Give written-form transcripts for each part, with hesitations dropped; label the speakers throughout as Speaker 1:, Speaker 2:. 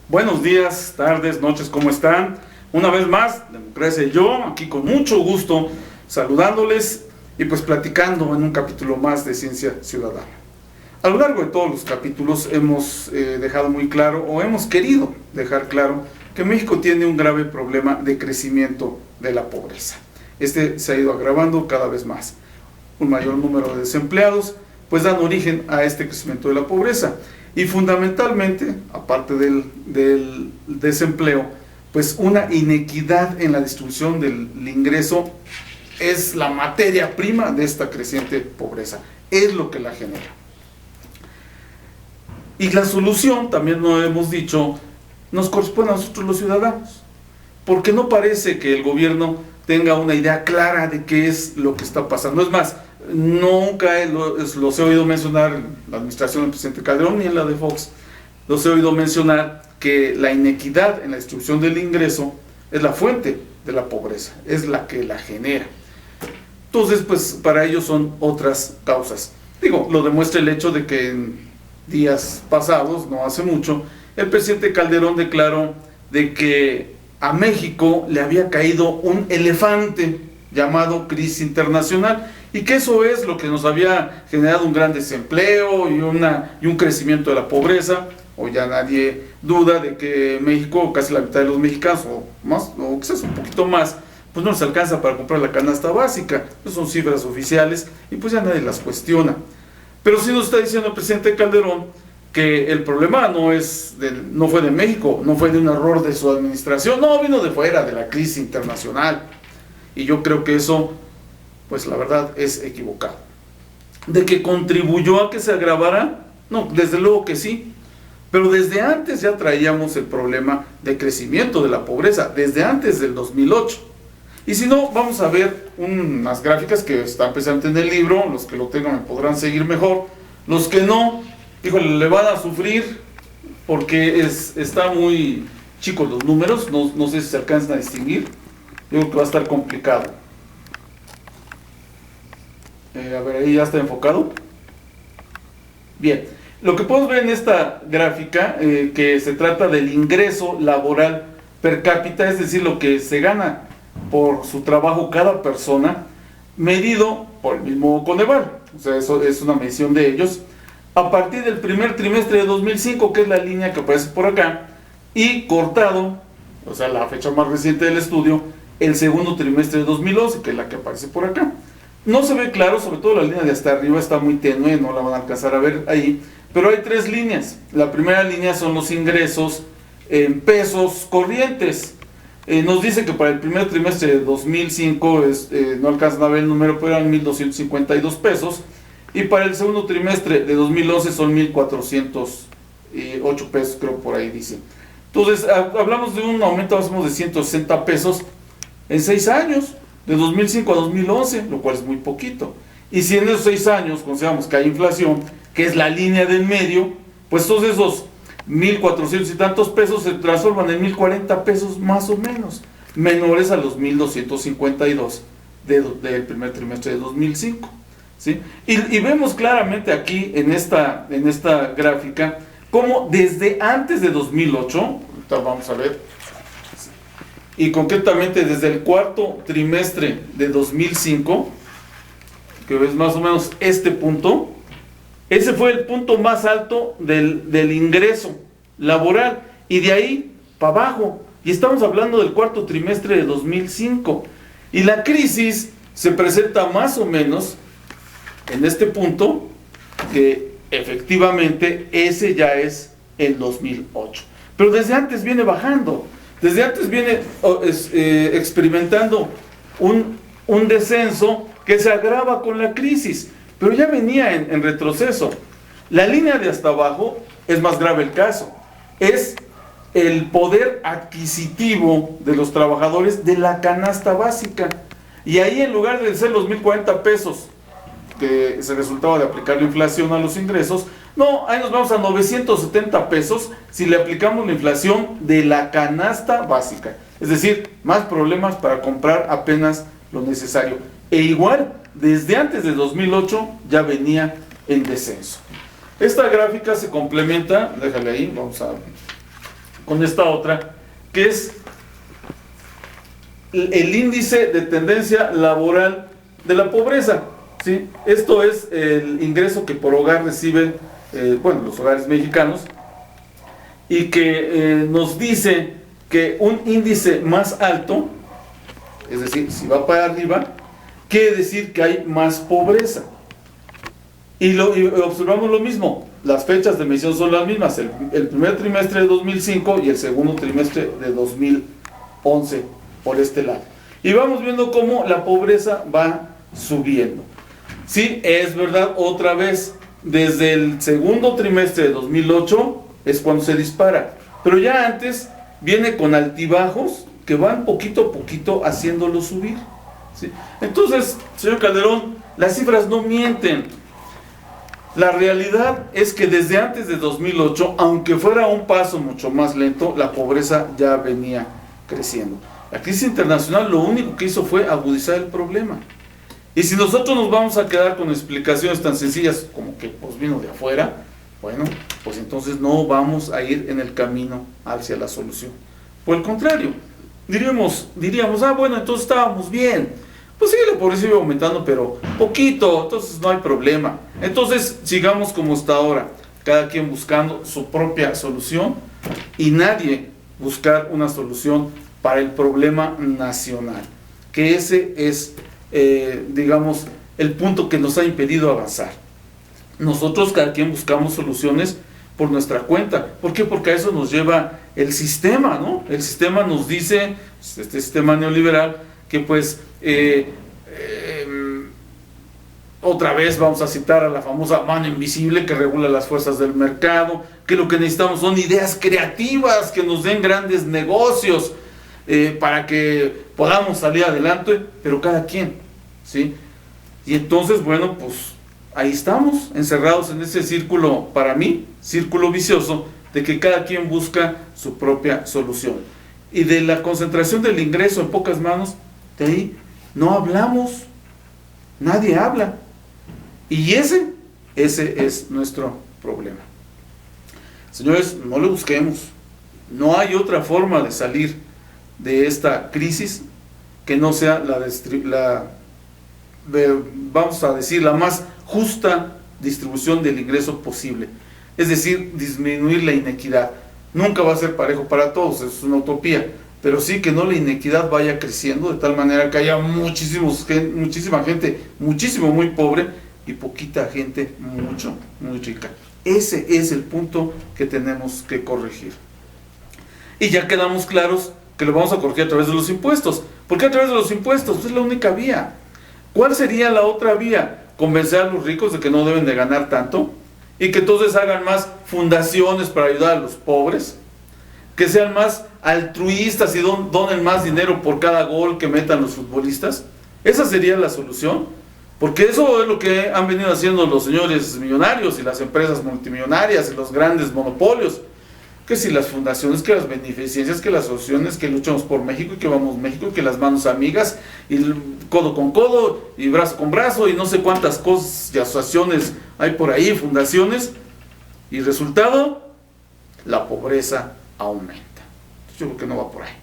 Speaker 1: Buenos días, tardes, noches, ¿cómo están? Una vez más, Democracia y yo, aquí con mucho gusto, saludándoles y pues platicando en un capítulo más de Ciencia Ciudadana. A lo largo de todos los capítulos hemos dejado muy claro, o hemos querido dejar claro, que México tiene un grave problema de crecimiento de la pobreza. Este se ha ido agravando cada vez más. Un mayor número de desempleados pues dan origen a este crecimiento de la pobreza. Y fundamentalmente, aparte del desempleo, pues una inequidad en la distribución del ingreso es la materia prima de esta creciente pobreza, es lo que la genera. Y la solución, también lo hemos dicho, nos corresponde a nosotros los ciudadanos, porque no parece que el gobierno tenga una idea clara de qué es lo que está pasando. Es más, nunca los he oído mencionar en la administración del presidente Calderón ni en la de Fox. Los he oído mencionar que la inequidad en la distribución del ingreso es la fuente de la pobreza, es la que la genera. Entonces, pues para ellos son otras causas. Digo, lo demuestra el hecho de que en días pasados, no hace mucho, el presidente Calderón declaró de que a México le había caído un elefante llamado crisis internacional, y que eso es lo que nos había generado un gran desempleo y un crecimiento de la pobreza. O ya nadie duda de que México, casi la mitad de los mexicanos, o más, o quizás un poquito más, pues no les alcanza para comprar la canasta básica. Pues son cifras oficiales y pues ya nadie las cuestiona. Pero sí nos está diciendo el presidente Calderón que el problema no fue de México, no fue de un error de su administración, no, vino de fuera, de la crisis internacional. Y yo creo que eso, pues la verdad, es equivocado. ¿De que contribuyó a que se agravara? No, desde luego que sí. Pero desde antes ya traíamos el problema de crecimiento de la pobreza, desde antes del 2008. Y si no, vamos a ver unas gráficas que están presentes en el libro. Los que lo tengan me podrán seguir mejor. Los que no, híjole, le van a sufrir porque está muy chicos los números, no sé si se alcanzan a distinguir. Yo creo que va a estar complicado. A ver, ahí ya está enfocado. Bien, lo que podemos ver en esta gráfica, que se trata del ingreso laboral per cápita, es decir, lo que se gana por su trabajo cada persona, medido por el mismo Coneval. O sea, eso es una medición de ellos, a partir del primer trimestre de 2005, que es la línea que aparece por acá, y cortado, o sea, la fecha más reciente del estudio, el segundo trimestre de 2011, que es la que aparece por acá. No se ve claro, sobre todo la línea de hasta arriba está muy tenue, no la van a alcanzar a ver ahí, pero hay tres líneas. La primera línea son los ingresos en pesos corrientes. Nos dice que para el primer trimestre de 2005, no alcanzan a ver el número, pero eran 1,252 pesos, y para el segundo trimestre de 2011 son 1,408 pesos, creo por ahí dice. Entonces, hablamos de un aumento más o menos de 160 pesos en 6 años, de 2005 a 2011, lo cual es muy poquito. Y si en esos 6 años consideramos que hay inflación, que es la línea del medio, pues todos esos 1,400 y tantos pesos se transforman en 1,040 pesos más o menos, menores a los 1,252 del primer trimestre de 2005. ¿Sí? Y vemos claramente aquí en esta gráfica cómo desde antes de 2008, ahorita vamos a ver, y concretamente desde el cuarto trimestre de 2005, que es más o menos este punto, ese fue el punto más alto del ingreso laboral, y de ahí para abajo, y estamos hablando del cuarto trimestre de 2005, y la crisis se presenta más o menos en este punto, que efectivamente ese ya es el 2008, pero desde antes viene bajando. Desde antes viene experimentando un descenso que se agrava con la crisis, pero ya venía en retroceso. La línea de hasta abajo es más grave el caso, es el poder adquisitivo de los trabajadores de la canasta básica, y ahí en lugar de ser los 1,040 pesos que es el resultado de aplicar la inflación a los ingresos, no, ahí nos vamos a 970 pesos si le aplicamos la inflación de la canasta básica. Es decir, más problemas para comprar apenas lo necesario. E igual, desde antes de 2008 ya venía en descenso. Esta gráfica se complementa, déjale ahí, vamos a con esta otra, que es el índice de tendencia laboral de la pobreza, ¿sí? Esto es el ingreso que por hogar reciben los hogares mexicanos, y que nos dice que un índice más alto, es decir, si va para arriba, quiere decir que hay más pobreza. Y observamos lo mismo, las fechas de medición son las mismas, el primer trimestre de 2005 y el segundo trimestre de 2011 por este lado. Y vamos viendo cómo la pobreza va subiendo. Sí, es verdad, otra vez, desde el segundo trimestre de 2008 es cuando se dispara, pero ya antes viene con altibajos que van poquito a poquito haciéndolo subir, ¿sí? Entonces, señor Calderón, las cifras no mienten. La realidad es que desde antes de 2008, aunque fuera un paso mucho más lento, la pobreza ya venía creciendo. La crisis internacional lo único que hizo fue agudizar el problema. Y si nosotros nos vamos a quedar con explicaciones tan sencillas como que pues vino de afuera, bueno, pues entonces no vamos a ir en el camino hacia la solución. Por el contrario, diríamos, bueno, entonces estábamos bien. Pues sí, la pobreza iba aumentando, pero poquito, entonces no hay problema. Entonces sigamos como está ahora, cada quien buscando su propia solución y nadie buscar una solución para el problema nacional, que ese es, el punto que nos ha impedido avanzar. Nosotros cada quien buscamos soluciones por nuestra cuenta. ¿Por qué? Porque a eso nos lleva el sistema, ¿no? El sistema nos dice, este sistema neoliberal, que pues otra vez vamos a citar a la famosa mano invisible que regula las fuerzas del mercado, que lo que necesitamos son ideas creativas que nos den grandes negocios para que podamos salir adelante, pero cada quien, ¿sí? Y entonces, bueno, pues ahí estamos, encerrados en ese círculo, para mí, círculo vicioso, de que cada quien busca su propia solución. Y de la concentración del ingreso en pocas manos, de ahí no hablamos, nadie habla. Y ese es nuestro problema. Señores, no lo busquemos. No hay otra forma de salir de esta crisis que no sea vamos a decir, la más justa distribución del ingreso posible. Es decir, disminuir la inequidad. Nunca va a ser parejo para todos, es una utopía, pero sí que no la inequidad vaya creciendo de tal manera que haya muchísima gente, muy pobre, y poquita gente muy rica. Ese es el punto que tenemos que corregir. Y ya quedamos claros que lo vamos a corregir a través de los impuestos. ¿Por qué a través de los impuestos? Pues es la única vía. ¿Cuál sería la otra vía? Convencer a los ricos de que no deben de ganar tanto y que entonces hagan más fundaciones para ayudar a los pobres, que sean más altruistas y donen más dinero por cada gol que metan los futbolistas. Esa sería la solución, porque eso es lo que han venido haciendo los señores millonarios y las empresas multimillonarias y los grandes monopolios. Que si las fundaciones, que las beneficencias, que las asociaciones, que luchamos por México y que vamos a México, que las manos amigas y codo con codo y brazo con brazo y no sé cuántas cosas y asociaciones hay por ahí, fundaciones, y resultado, la pobreza aumenta. Yo creo que no va por ahí.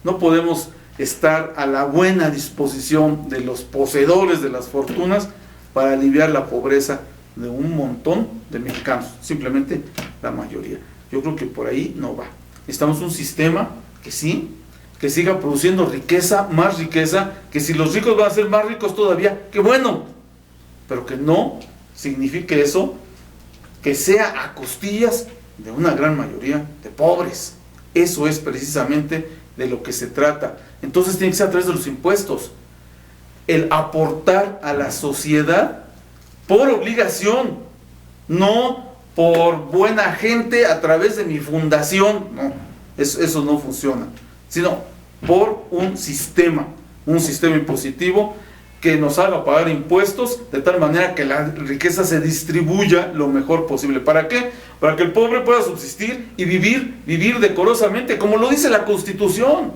Speaker 1: No podemos estar a la buena disposición de los poseedores de las fortunas para aliviar la pobreza de un montón de mexicanos, simplemente la mayoría. Yo creo que por ahí no va. Necesitamos un sistema que sí, que siga produciendo riqueza, más riqueza, que si los ricos van a ser más ricos todavía, qué bueno, pero que no signifique eso, que sea a costillas de una gran mayoría de pobres. Eso es precisamente de lo que se trata. Entonces tiene que ser a través de los impuestos. El aportar a la sociedad por obligación, no por buena gente a través de mi fundación, no, eso no funciona, sino por un sistema impositivo que nos haga pagar impuestos de tal manera que la riqueza se distribuya lo mejor posible. ¿Para qué? Para que el pobre pueda subsistir y vivir decorosamente, como lo dice la Constitución.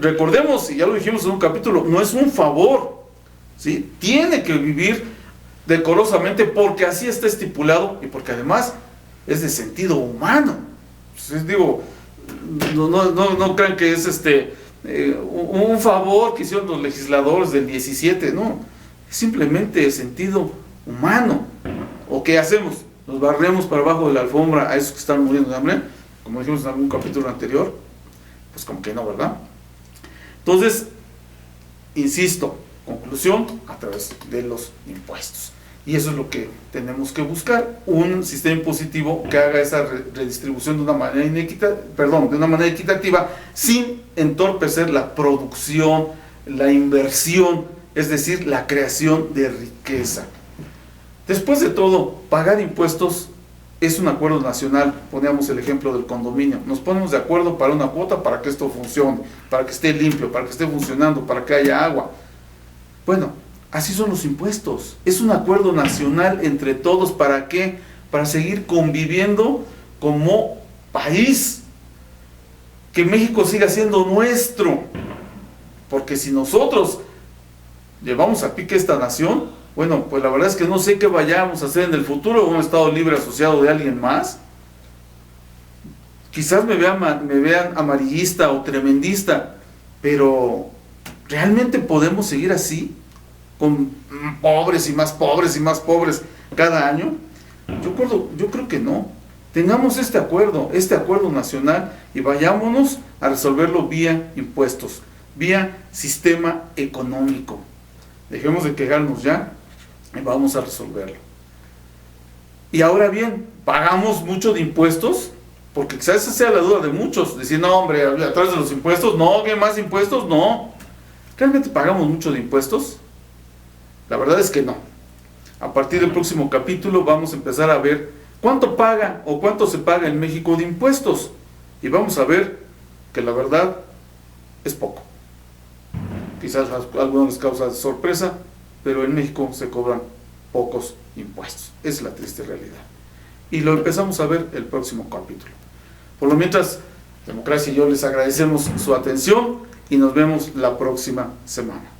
Speaker 1: Recordemos, y ya lo dijimos en un capítulo, no es un favor, ¿sí? Tiene que vivir decorosamente porque así está estipulado y porque además es de sentido humano. Entonces, no crean que es un favor que hicieron los legisladores del 17, no, es simplemente sentido humano. ¿O qué hacemos? ¿Nos barremos para abajo de la alfombra a esos que están muriendo de hambre? Como dijimos en algún capítulo anterior, pues como que no, ¿verdad? Entonces, insisto, conclusión, a través de los impuestos. Y eso es lo que tenemos que buscar, un sistema impositivo que haga esa redistribución de una manera de una manera equitativa, sin entorpecer la producción, la inversión, es decir, la creación de riqueza. Después de todo, pagar impuestos es un acuerdo nacional. Poníamos el ejemplo del condominio. Nos ponemos de acuerdo para una cuota para que esto funcione, para que esté limpio, para que esté funcionando, para que haya agua. Bueno, así son los impuestos. Es un acuerdo nacional entre todos. ¿Para qué? Para seguir conviviendo como país. Que México siga siendo nuestro. Porque si nosotros llevamos a pique esta nación, bueno, pues la verdad es que no sé qué vayamos a hacer en el futuro, un Estado libre asociado de alguien más. Quizás me vean amarillista o tremendista, pero ¿realmente podemos seguir así? Con pobres y más pobres y más pobres cada año. Yo creo que no. Tengamos este acuerdo nacional, y vayámonos a resolverlo vía impuestos, vía sistema económico. Dejemos de quejarnos ya y vamos a resolverlo. Y ahora bien, ¿pagamos mucho de impuestos? Porque quizás esa sea la duda de muchos, decir, no hombre, a través de los impuestos, no, ¿qué más impuestos? No. ¿Realmente pagamos mucho de impuestos? La verdad es que no. A partir del próximo capítulo vamos a empezar a ver cuánto paga o cuánto se paga en México de impuestos. Y vamos a ver que la verdad es poco. Quizás a algunos les causa sorpresa, pero en México se cobran pocos impuestos. Es la triste realidad. Y lo empezamos a ver el próximo capítulo. Por lo mientras, Democracia y yo les agradecemos su atención y nos vemos la próxima semana.